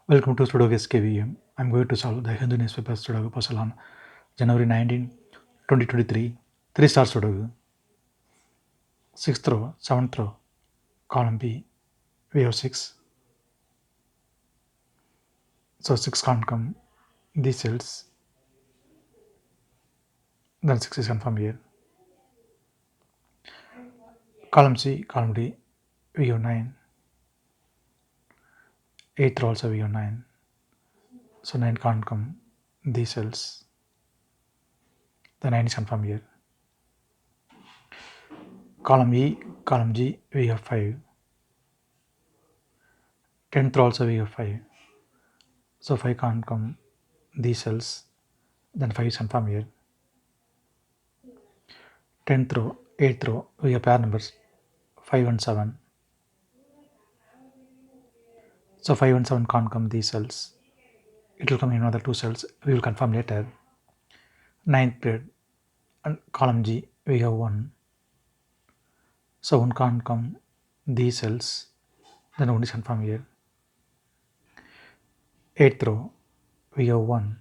Welcome to Sudoku SkVm. I'm going to solve the Hindu newspaper Sudoku puzzle on January 19, 2023. 3-star Sudoku. 6th row, 7th row, column B. We have 6. So 6 can't come. These cells. Then 6 is confirmed here. Column C, column D. We have 9. 8th row also we have 9. So 9 can't come. These cells. The 9 is confirmed here. Column E, column G. We have 5. 10th row also we have 5. So 5 can't come. These cells. Then 5 is confirmed here. 10th row, 8th row, we have pair numbers 5 and 7. So 5 and 7 can't come these cells. It will come in another 2 cells. We will confirm later. 9th grade and column G, we have 1. So 1 can't come these cells. Then 1 is confirmed here. 8th row, we have 1.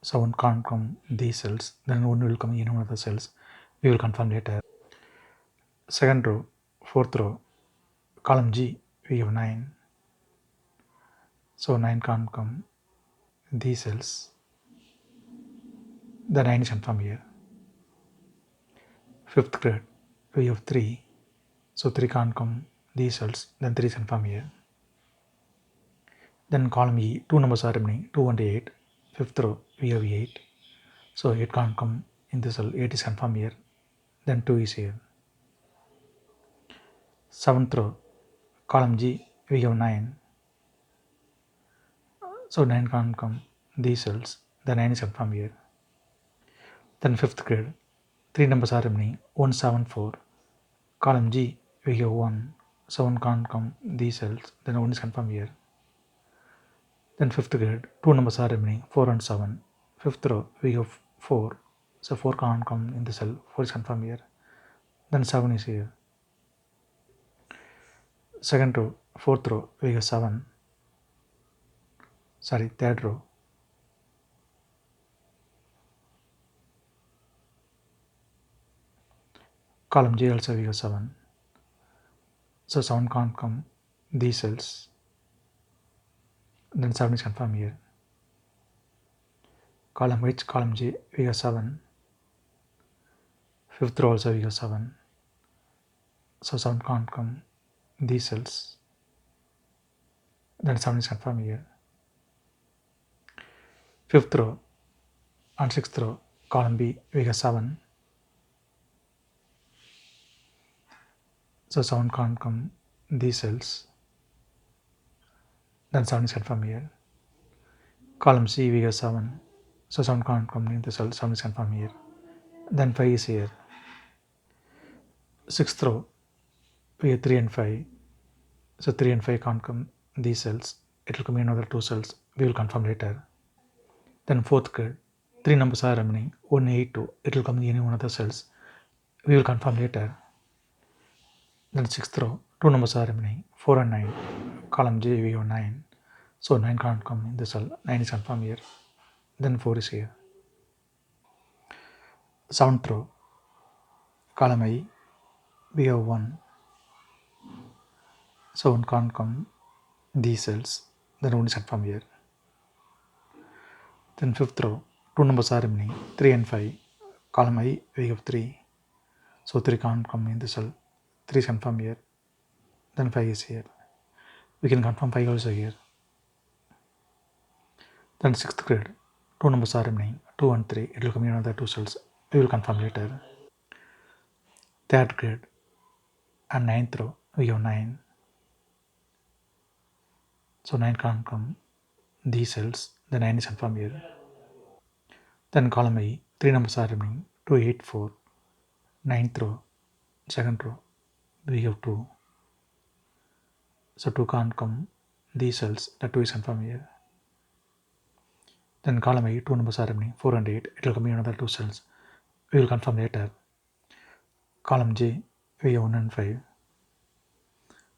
So 1 can't come these cells. Then 1 will come in one of the cells. We will confirm later. 2nd row, 4th row, column G, we have 9. So 9 can't come these cells. The 9 is confirmed here. 5th grade, we have 3. So 3 can't come these cells. Then 3 is confirmed here. Then column E, 2 numbers are remaining, 2 and 8. 5th row, we have 8. So 8 can't come in this cell. 8 is confirmed here. Then 2 is here. 7th row, column G, we have 9. So 9 can't come these cells. The 9 is confirmed here. Then 5th grade, 3 numbers are remaining, 1, 7, 4. Column G, we have 1. So 1 can't come these cells. Then 1 is confirmed here. Then 5th grade, 2 numbers are remaining, 4 and 7. 5th row, we have 4. So 4 can't come in the cell. 4 is confirmed here. Then 7 is here. 2nd row, 4th row, we have 7. 3rd row. Column J also we have 7. So 7 can't come these cells. Then 7 is confirmed here. Column H, column J, we have 7. 5th row also we have 7. So 7 can't come these cells. Then 7 is confirmed here. 5th row and 6th row, column B, we have 7. So 7 can't come these cells. Then 7 is confirmed here. Column C, we have 7. So 7 can't come in the cell. 7 is confirmed here. Then 5 is here. 6th row, we have 3 and 5. So 3 and 5 can't come these cells. It will come in another 2 cells. We will confirm later. Then 4th grade, 3 numbers are remaining, 1, 8, 2. It will come in any one of the cells. We will confirm later. Then 6th row, 2 numbers are remaining, 4 and 9. Column J, we have 9. So 9 can't come in the cell. 9 is confirmed here. Then 4 is here. 7th row, column I, we have 1. So 1 can't come these cells. Then 1 is confirmed here. Then 5th row, 2 numbers are remaining, 3 and 5. Column I, we have 3. So 3 can't come in the cell. 3 is confirmed here. Then 5 is here. We can confirm 5 also here. Then 6th grade, 2 numbers are remaining, 2 and 3. It will come in another 2 cells. We will confirm later. 3rd grade and 9th row, we have 9. So 9 can't come these cells. The 9 is confirmed here. Then column I, 3 numbers are remaining, 2, 8, 4. 9th row, 2nd row, we have 2. So 2 can't come these cells. The 2 is confirmed here. Then column I, 2 numbers are remaining, 4 and 8. It will come in another 2 cells. We will confirm later. Column J, we have 1 and 5.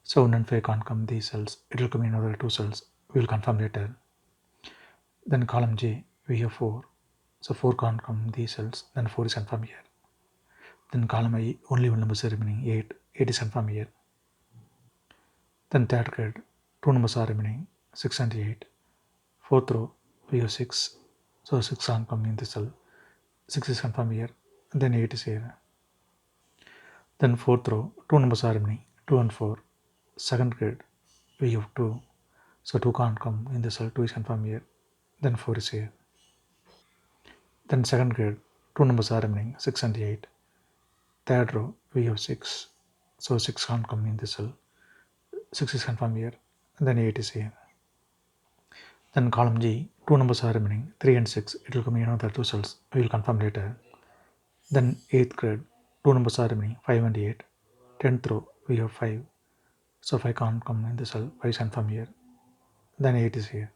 So 1 and 5 can't come these cells. It will come in another 2 cells. We will confirm later. Then column J, we have 4. So 4 can't come in these cells, then 4 is confirmed here. Then column I, only one number is remaining, 8. 8 is confirmed here. Then third grid, 2 numbers are remaining, 6 and 8. Fourth row, we have 6. So 6 can't come in this cell. 6 is confirmed here. Then 8 is here. Then fourth row, 2 numbers are remaining, 2 and 4. Second grid, we have 2. So 2 can't come in this cell, 2 is confirmed here. Then 4 is here. Then second grid, 2 numbers are remaining, 6 and 8. Third row, we have 6. So 6 can't come in this cell. 6 is confirmed here. Then 8 is here. Then column G, 2 numbers are remaining, 3 and 6. It will come in another 2 cells. We will confirm later. Then 8th grid, 2 numbers are remaining, 5 and 8. 10th row, we have 5. So 5 can't come in the cell. 5 is confirmed here. Then 8 is here.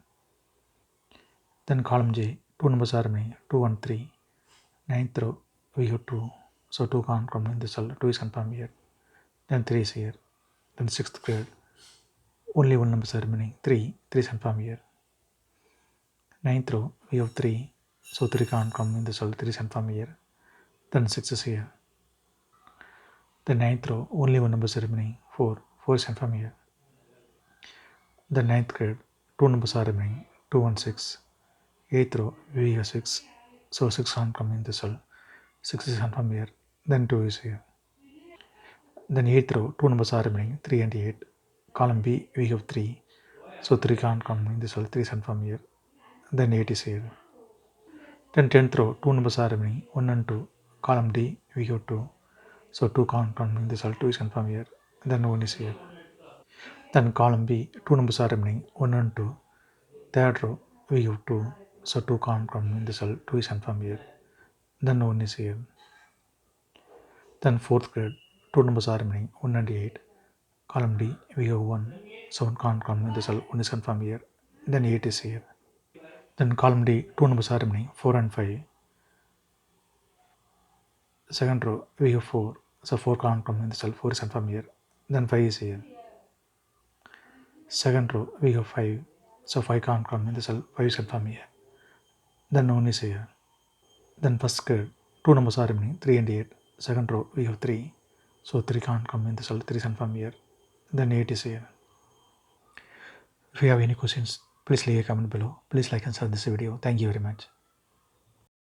Then column J, 2 numbers are remaining, 2 and 3. 9th row, we have 2. So 2 can't come in the cell. 2 is confirmed here. Then 3 is here. Then 6th grid, only one number is remaining, 3. 3 is confirmed here. 9th row, we have 3. So 3 can't come in the cell. 3 is confirmed here. Then 6 is here. The 9th row, only one number is remaining, 4. 4 is confirmed here. The 9th grid, 2 numbers are remaining, 2 and 6. 8th row, we have 6. So 6 can't come in the cell. 6 is confirmed here. Then 2 is here. Then 8th row, 2 numbers are remaining, 3 and 8. Column B, we have 3. So 3 can't come in the cell. 3 is confirmed here. Then 8 is here. Then 10th row, 2 numbers are remaining, 1 and 2. Column D, we have 2. So 2 can't come in the cell. 2 is confirmed here. Then 1 is here. Then column B, 2 numbers are remaining, 1 and 2. Third row, we have 2. So 2 can't come in the cell. 2 is confirmed here. Then 1 is here. Then fourth grid, 2 numbers are remaining, 1 and 8. Column D, we have 1. So 1 can't come in the cell. 1 is confirmed here. Then 8 is here. Then column D, 2 numbers are remaining, 4 and 5. Second row, we have 4. So 4 can't come in the cell. 4 is confirmed here. Then 5 is here. Second row, we have 5. So 5 can't come in the cell. 5 is confirmed here. Then 1 is here. Then first grid, 2 numbers are remaining, 3 and 8. Second row, we have 3. So 3 can't come in the cell. 3 is confirmed here. Then 8 is here. If you have any questions, please leave a comment below. Please like and share this video. Thank you very much.